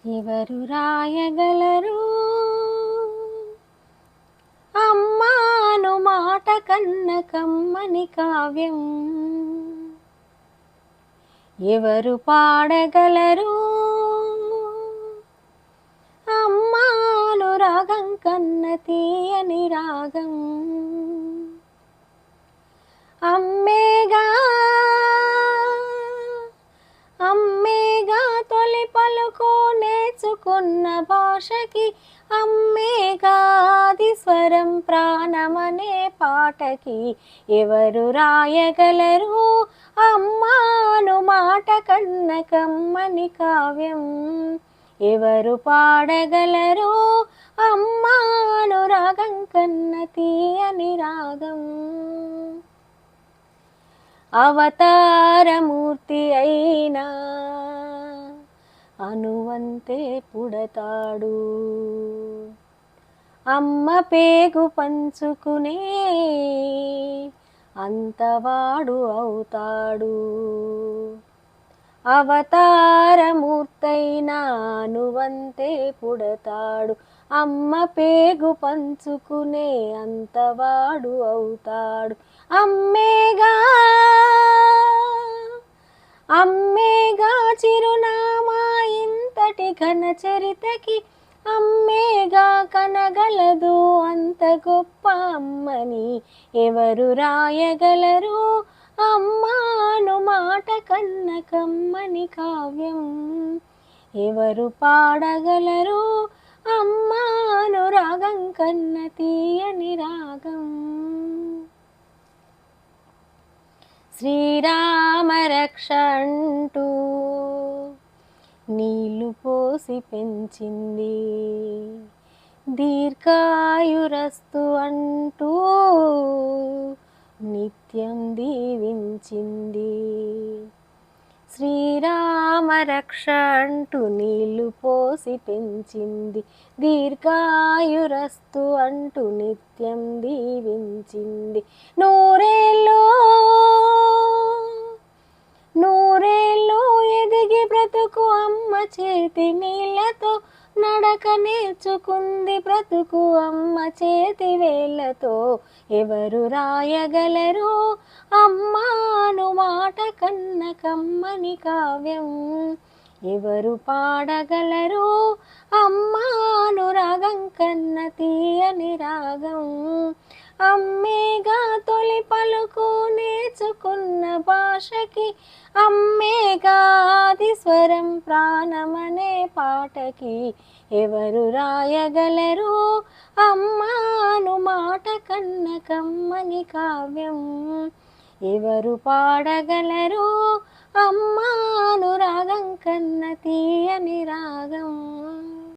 ఎవరు రాయగలరు అమ్మాను మాట కన్న కమ్మని కావ్యం? ఎవరు పాడగలరు అమ్మాను రాగం కన్న తీయని రాగం? అమ్మేగా అమ్మేగా తొలి పలుకు నేర్చుకున్న భాషకి, అమ్మేగా ఆది స్వరం ప్రాణమనే పాటకి. ఎవరు రాయగలరు అమ్మాను మాట కన్న కమ్మని కావ్యం? ఎవరు పాడగలరు అమ్మాను రాగం కన్న తీయని రాగం? అవతారమూర్తి అయినా అనువంతే పుడతాడు, అమ్మ పేగు పంచుకునే అంతవాడు అవుతాడు. అవతారమూర్తైనా అనువంతే పుడతాడు, అమ్మ పేగు పంచుకునే అంతవాడు అవుతాడు. అమ్మేగా అమ్మేగా చిరునామా ఇంతటి ఘన చరితకి, అమ్మేగా కనగలదు అంత గొప్ప అమ్మని. ఎవరు రాయగలరు అమ్మాను మాట కన్న కమ్మని కావ్యం? ఎవరు పాడగలరు అమ్మాను రాగం కన్న తీయని రాగం? శ్రీరామ రక్ష అంటూ నీళ్లు పోసి పెంచింది, దీర్ఘాయురస్తు అంటూ నిత్యం దీవించింది. శ్రీరామ రక్ష అంటూ నీళ్లు పోసి పెంచింది, దీర్ఘాయురస్తు అంటూ నిత్యం దీవించింది. నూరేళ్ళు నూరేళ్ళు ఎదిగి బ్రతుకు అమ్మ చేతి నీళ్ళతో, నడక నేర్చుకుంది బ్రతుకు అమ్మ చేతి వేళ్ళతో. ఎవరు రాయగలరు అమ్మాను మాట కన్న కమ్మని కావ్యం? ఎవరు పాడగలరు అమ్మాను రాగం కన్న తీయని రాగం? అమ్మేగా తొలి పలుకు నేర్చుకున్న భాషకి, అమ్మేగా ఆది స్వరం ప్రాణమనే పాటకి. ఎవరు రాయగలరు అమ్మాను మాట కన్న కమ్మని కావ్యం? ఎవరు పాడగలరు అమ్మాను రాగం కన్న తీయని రాగం?